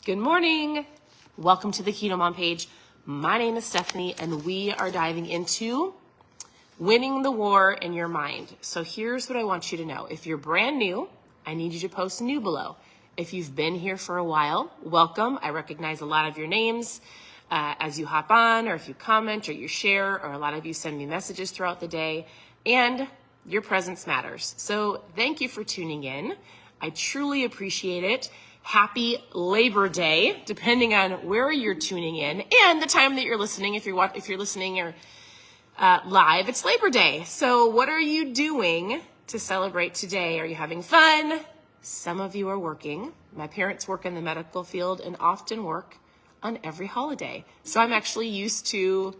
Good morning. Welcome to the KetoMom page. My name is Stephanie, and we are diving into winning the war in your mind. So here's what I want you to know. If you're brand new, I need you to post new below. If you've been here for a while, welcome. I recognize a lot of your names as you hop on, or if you comment, or you share, or a lot of you send me messages throughout the day, and your presence matters. So thank you for tuning in. I truly appreciate it. Happy Labor Day, depending on where you're tuning in and the time that you're listening. If you're listening or live, it's Labor Day. So what are you doing to celebrate today? Are you having fun? Some of you are working. My parents work in the medical field and often work on every holiday. So I'm actually used to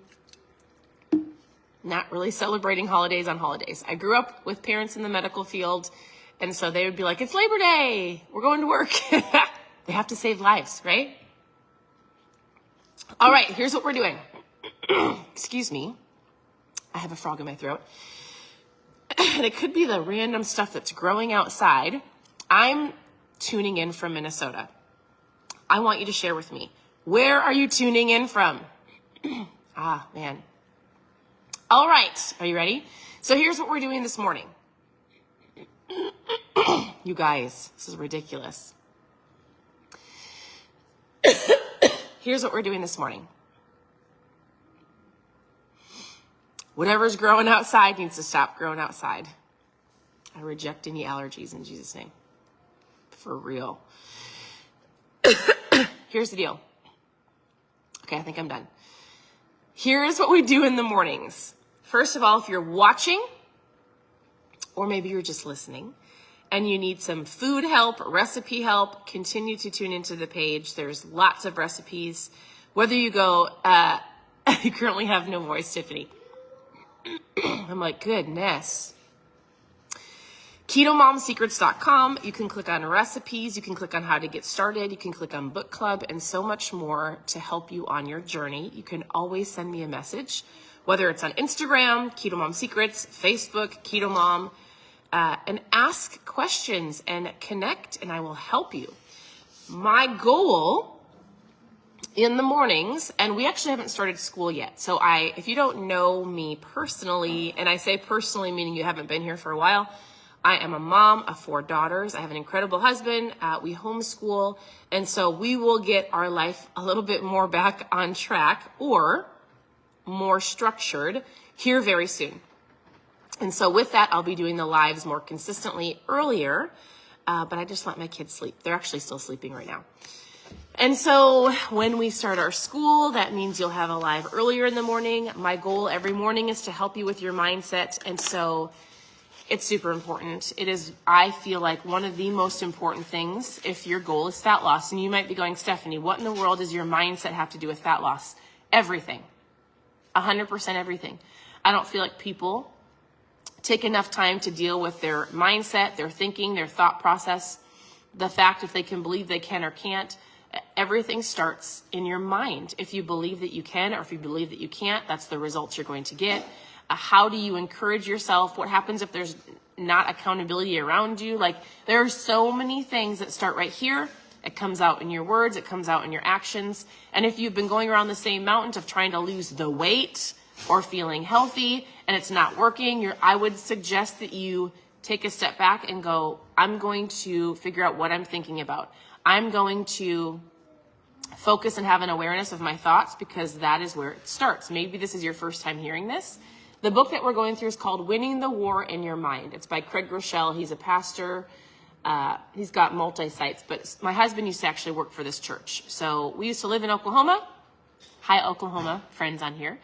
not really celebrating holidays on holidays. I grew up with parents in the medical field, and so they would be like, it's Labor Day, we're going to work. They have to save lives, right? All right, here's what we're doing. Excuse me. I have a frog in my throat. And it could be the random stuff that's growing outside. I'm tuning in from Minnesota. I want you to share with me. Where are you tuning in from? Man. All right, are you ready? So here's what we're doing this morning. You guys, this is ridiculous. Here's what we're doing this morning. Whatever's growing outside needs to stop growing outside. I reject any allergies in Jesus' name. For real. Here's the deal. Okay, I think I'm done. Here's what we do in the mornings. First of all, if you're watching, or maybe you're just listening, and you need some food help, recipe help, continue to tune into the page. There's lots of recipes. Whether you go, I currently have no voice, Tiffany. I'm like, goodness. KetoMomSecrets.com. You can click on recipes. You can click on how to get started. You can click on book club and so much more to help you on your journey. You can always send me a message, whether it's on Instagram, KetoMom Secrets, Facebook, KetoMom, and ask questions and connect, and I will help you. My goal in the mornings, and we actually haven't started school yet. So if you don't know me personally, and I say personally meaning you haven't been here for a while, I am a mom of 4 daughters. I have an incredible husband. We homeschool, and so we will get our life a little bit more back on track or more structured here very soon. And so with that, I'll be doing the lives more consistently earlier, but I just let my kids sleep. They're actually still sleeping right now. And so when we start our school, that means you'll have a live earlier in the morning. My goal every morning is to help you with your mindset. And so it's super important. It is, I feel like, one of the most important things if your goal is fat loss. And you might be going, Stephanie, what in the world does your mindset have to do with fat loss? Everything. 100% everything. I don't feel like people take enough time to deal with their mindset, their thinking, their thought process, the fact if they can believe they can or can't. Everything starts in your mind. If you believe that you can or if you believe that you can't, that's the results you're going to get. How do you encourage yourself? What happens if there's not accountability around you? Like, there are so many things that start right here. It comes out in your words. It comes out in your actions. And if you've been going around the same mountain of trying to lose the weight or feeling healthy and it's not working, I would suggest that you take a step back and go, I'm going to figure out what I'm thinking about. I'm going to focus and have an awareness of my thoughts, because that is where it starts. Maybe this is your first time hearing this. The book that we're going through is called Winning the War in Your Mind. It's by Groeschel. He's a pastor. He's got multi-sites, but my husband used to actually work for this church. So we used to live in Oklahoma. Hi, Oklahoma, friends on here.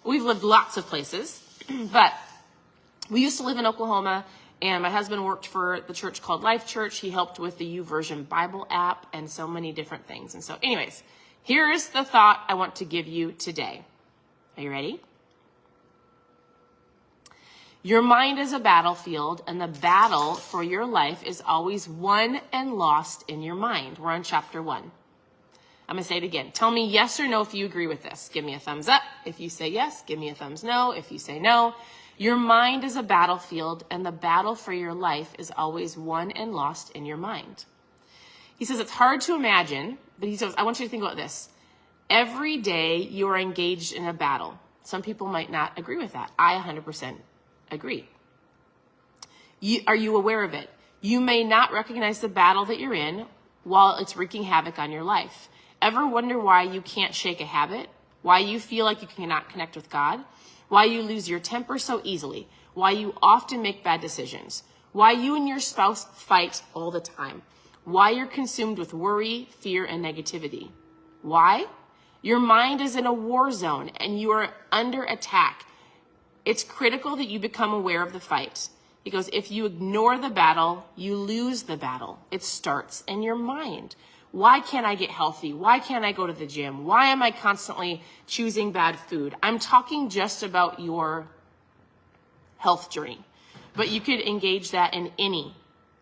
We've lived lots of places, but we used to live in Oklahoma, and my husband worked for the church called Life Church. He helped with the YouVersion Bible app and so many different things. And so anyways, here's the thought I want to give you today. Are you ready? Your mind is a battlefield, and the battle for your life is always won and lost in your mind. We're on chapter 1. I'm going to say it again. Tell me yes or no if you agree with this. Give me a thumbs up. If you say yes, give me a thumbs no. If you say no, your mind is a battlefield, and the battle for your life is always won and lost in your mind. He says it's hard to imagine, but he says, I want you to think about this. Every day you are engaged in a battle. Some people might not agree with that. I 100% agree. Are you aware of it? You may not recognize the battle that you're in while it's wreaking havoc on your life. Ever wonder why you can't shake a habit? Why you feel like you cannot connect with God? Why you lose your temper so easily? Why you often make bad decisions? Why you and your spouse fight all the time? Why you're consumed with worry, fear, and negativity? Why? Your mind is in a war zone and you are under attack. It's critical that you become aware of the fight. He goes, if you ignore the battle, you lose the battle. It starts in your mind. Why can't I get healthy? Why can't I go to the gym? Why am I constantly choosing bad food? I'm talking just about your health journey, but you could engage that in any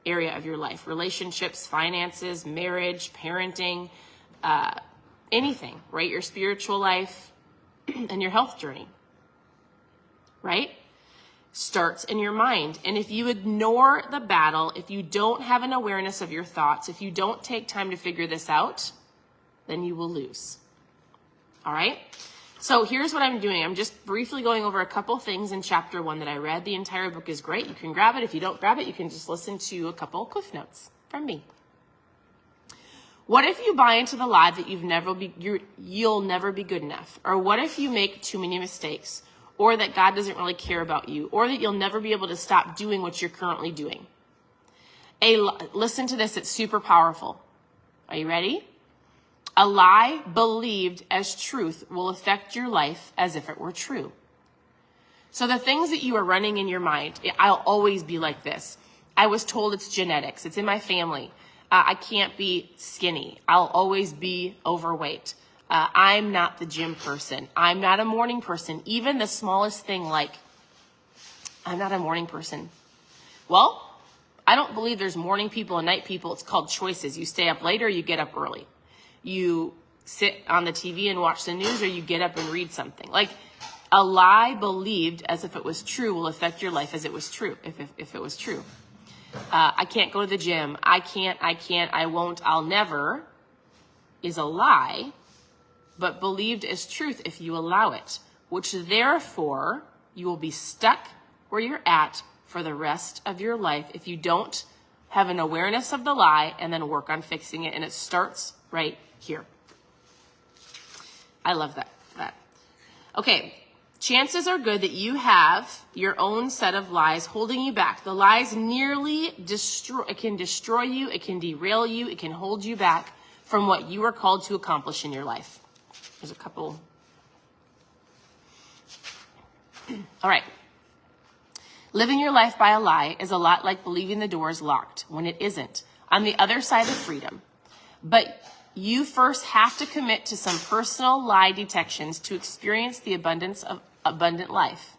area of your life: relationships, finances, marriage, parenting, anything, right? Your spiritual life and your health journey, right? Starts in your mind. And if you ignore the battle, if you don't have an awareness of your thoughts, if you don't take time to figure this out, then you will lose. All right? So here's what I'm doing. I'm just briefly going over a couple things in chapter 1 that I read. The entire book is great. You can grab it. If you don't grab it, you can just listen to a couple cliff notes from me. What if you buy into the lie that you'll never be good enough? Or what if you make too many mistakes? Or that God doesn't really care about you? Or that you'll never be able to stop doing what you're currently doing? Listen to this. It's super powerful. Are you ready? A lie believed as truth will affect your life as if it were true. So the things that you are running in your mind, I'll always be like this. I was told it's genetics. It's in my family. I can't be skinny. I'll always be overweight. I'm not the gym person. I'm not a morning person. Even the smallest thing, like, I'm not a morning person. Well, I don't believe there's morning people and night people. It's called choices. You stay up later, you get up early. You sit on the TV and watch the news, or you get up and read something. Like, a lie believed as if it was true will affect your life as it was true, if it was true. I can't go to the gym. I can't, I won't, I'll never is a lie, but believed as truth if you allow it, which therefore you will be stuck where you're at for the rest of your life if you don't have an awareness of the lie and then work on fixing it. And it starts right here. I love that. Okay. Chances are good that you have your own set of lies holding you back. The lies nearly it can destroy you. It can derail you. It can hold you back from what you are called to accomplish in your life. There's a couple. All right. Living your life by a lie is a lot like believing the door is locked when it isn't, on the other side of freedom. But you first have to commit to some personal lie detections to experience the abundance of abundant life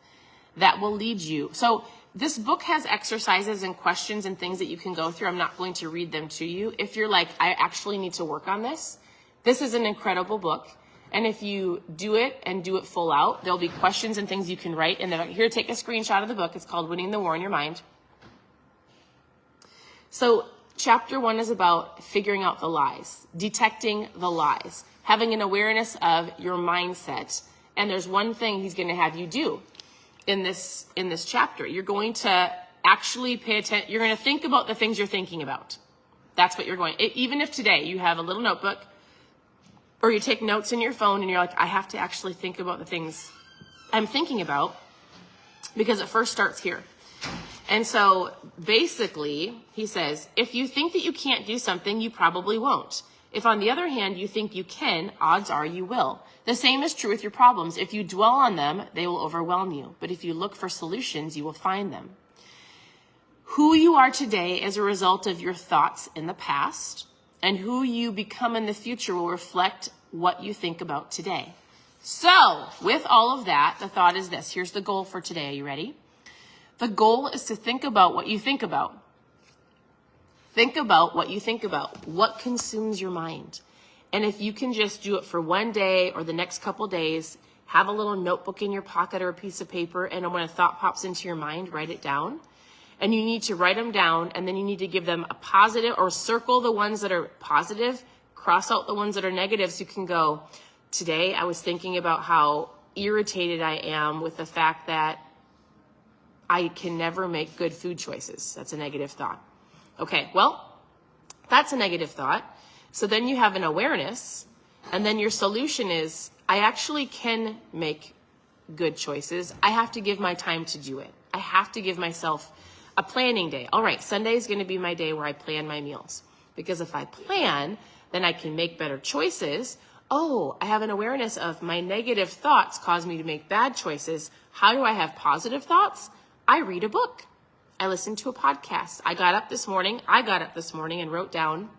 that will lead you. So this book has exercises and questions and things that you can go through. I'm not going to read them to you. If you're like, I actually need to work on this, this is an incredible book. And if you do it and do it full out, there'll be questions and things you can write. And here, take a screenshot of the book. It's called Winning the War in Your Mind. So chapter 1 is about figuring out the lies, detecting the lies, having an awareness of your mindset. And there's one thing he's going to have you do in this chapter. You're going to actually pay attention. You're going to think about the things you're thinking about. That's what you're going. Even if today you have a little notebook, or you take notes in your phone and you're like, I have to actually think about the things I'm thinking about, because it first starts here. And so basically he says, if you think that you can't do something, you probably won't. If on the other hand, you think you can, odds are you will. The same is true with your problems. If you dwell on them, they will overwhelm you. But if you look for solutions, you will find them. Who you are today is a result of your thoughts in the past, and who you become in the future will reflect what you think about today. So, with all of that, the thought is this. Here's the goal for today. Are you ready? The goal is to think about what you think about. Think about what you think about. What consumes your mind? And if you can just do it for one day or the next couple days, have a little notebook in your pocket or a piece of paper, and when a thought pops into your mind, write it down. and you need to write them down, and then you need to give them a positive, or circle the ones that are positive, cross out the ones that are negative, so you can go, today I was thinking about how irritated I am with the fact that I can never make good food choices. That's a negative thought. Okay, well, that's a negative thought. So then you have an awareness, and then your solution is, I actually can make good choices. I have to give my time to do it. I have to give myself a planning day. All right, Sunday is going to be my day where I plan my meals. Because if I plan, then I can make better choices. Oh, I have an awareness of my negative thoughts cause me to make bad choices. How do I have positive thoughts? I read a book. I listen to a podcast. I got up this morning and wrote down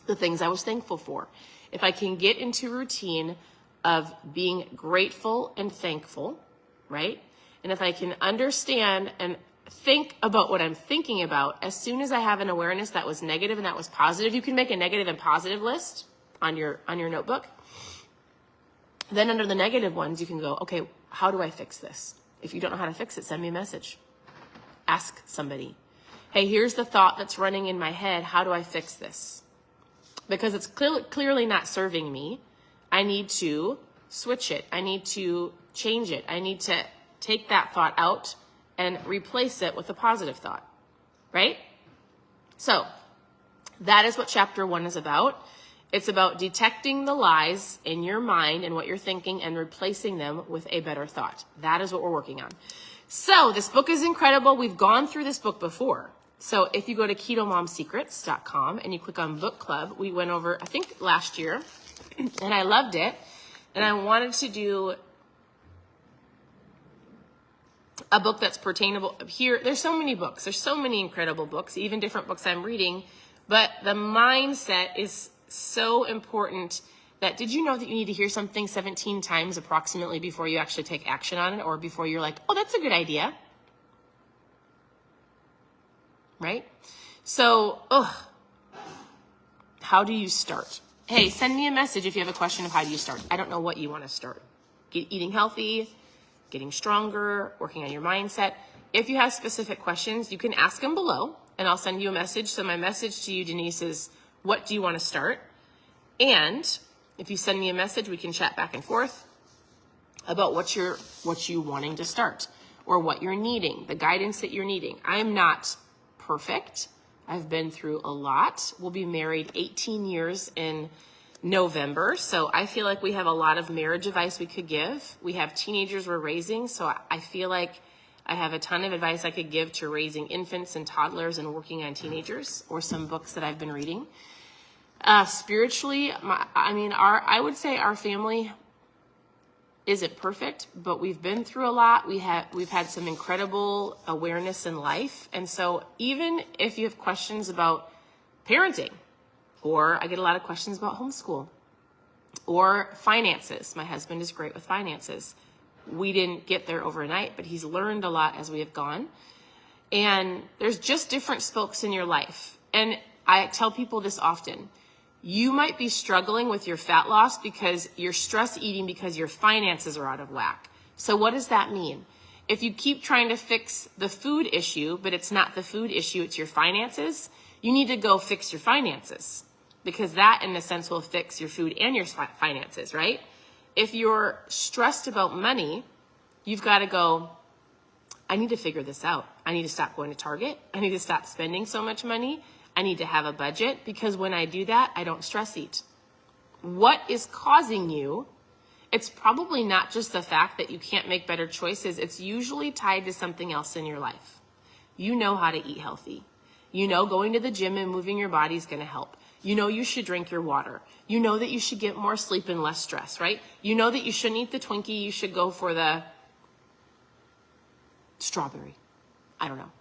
the things I was thankful for. If I can get into routine of being grateful and thankful, right? And if I can understand and think about what I'm thinking about, as soon as I have an awareness that was negative and that was positive, you can make a negative and positive list on your notebook. Then under the negative ones, you can go, okay, how do I fix this? If you don't know how to fix it, send me a message. Ask somebody. Hey, here's the thought that's running in my head. How do I fix this? Because it's clearly not serving me. I need to switch it. I need to change it. I need to take that thought out and replace it with a positive thought, right? So that is what chapter 1 is about. It's about detecting the lies in your mind and what you're thinking and replacing them with a better thought. That is what we're working on. So this book is incredible. We've gone through this book before. So if you go to KetoMomSecrets.com and you click on book club, we went over, I think last year, and I loved it. And I wanted to do a book that's pertainable here. There's so many books. There's so many incredible books, even different books I'm reading. But the mindset is so important that, did you know that you need to hear something 17 times approximately before you actually take action on it, or before you're like, oh, that's a good idea? Right? So, how do you start? Hey, send me a message if you have a question of how do you start. I don't know what you want to start. Eating healthy, getting stronger, working on your mindset. If you have specific questions, you can ask them below, and I'll send you a message. So my message to you, Denise, is, what do you want to start? And if you send me a message, we can chat back and forth about what you wanting to start, or what you're needing, the guidance that you're needing. I am not perfect. I've been through a lot. We'll be married 18 years in November. So I feel like we have a lot of marriage advice we could give. We have teenagers we're raising. So I feel like I have a ton of advice I could give to raising infants and toddlers and working on teenagers, or some books that I've been reading. Spiritually, I would say our family isn't perfect, but we've been through a lot. We've had some incredible awareness in life. And so even if you have questions about parenting, or I get a lot of questions about homeschool, or finances. My husband is great with finances. We didn't get there overnight, but he's learned a lot as we have gone. And there's just different spokes in your life. And I tell people this often. You might be struggling with your fat loss because you're stress eating because your finances are out of whack. So what does that mean? If you keep trying to fix the food issue, but it's not the food issue, it's your finances, you need to go fix your finances, because that, in a sense, will fix your food and your finances, right? If you're stressed about money, you've got to go, I need to figure this out. I need to stop going to Target. I need to stop spending so much money. I need to have a budget, because when I do that, I don't stress eat. What is causing you? It's probably not just the fact that you can't make better choices. It's usually tied to something else in your life. You know how to eat healthy. You know going to the gym and moving your body is going to help. You know you should drink your water. You know that you should get more sleep and less stress, right? You know that you shouldn't eat the Twinkie. You should go for the strawberry. I don't know.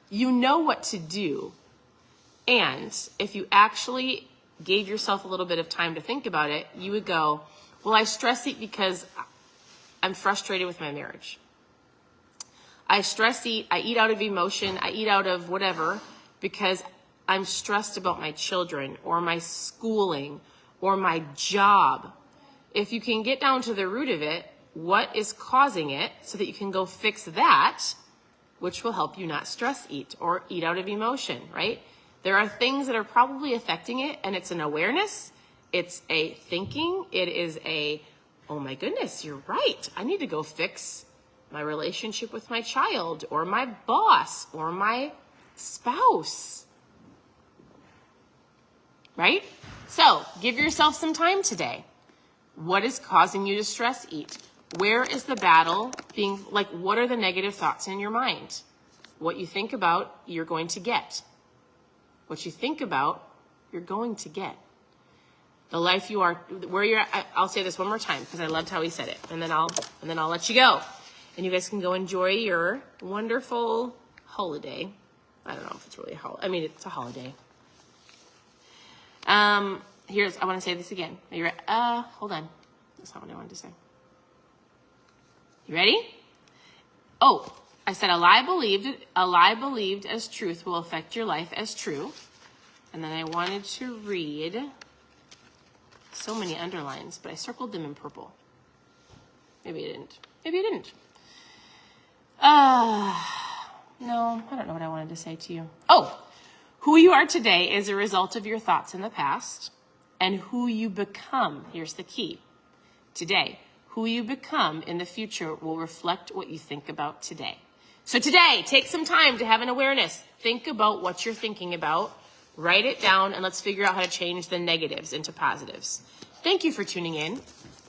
You know what to do. And if you actually gave yourself a little bit of time to think about it, you would go, well, I stress eat because I'm frustrated with my marriage. I stress eat, I eat out of emotion, I eat out of whatever, because I'm stressed about my children, or my schooling, or my job. If you can get down to the root of it, what is causing it, so that you can go fix that, which will help you not stress eat or eat out of emotion, right? There are things that are probably affecting it, and it's an awareness, it's a thinking, it is a, oh my goodness, you're right. I need to go fix my relationship with my child or my boss or my spouse, right? So give yourself some time today. What is causing you to stress eat? Where is the battle being, like, what are the negative thoughts in your mind? What you think about, you're going to get. What you think about, you're going to get. The life you are, where you're at, I'll say this one more time because I loved how he said it, and then I'll let you go. And you guys can go enjoy your wonderful holiday. I don't know if it's really a holiday. I mean, it's a holiday. I want to say this again. Are you ready? Hold on. That's not what I wanted to say. You ready? Oh, I said a lie believed as truth will affect your life as true. And then I wanted to read so many underlines, but I circled them in purple. Maybe I didn't. No, I don't know what I wanted to say to you. Oh, who you are today is a result of your thoughts in the past, and who you become, here's the key, today. Who you become in the future will reflect what you think about today. So today, take some time to have an awareness. Think about what you're thinking about. Write it down, and let's figure out how to change the negatives into positives. Thank you for tuning in.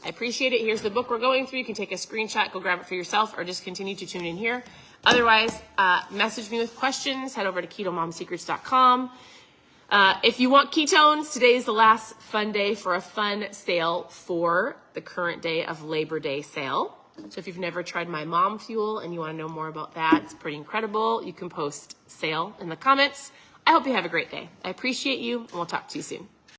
I appreciate it. Here's the book we're going through. You can take a screenshot, go grab it for yourself, or just continue to tune in here. Otherwise, message me with questions. Head over to KetoMomSecrets.com. If you want ketones, today is the last fun day for a fun sale for the current day of Labor Day sale. So if you've never tried my mom fuel and you want to know more about that, it's pretty incredible. You can post sale in the comments. I hope you have a great day. I appreciate you, and we'll talk to you soon.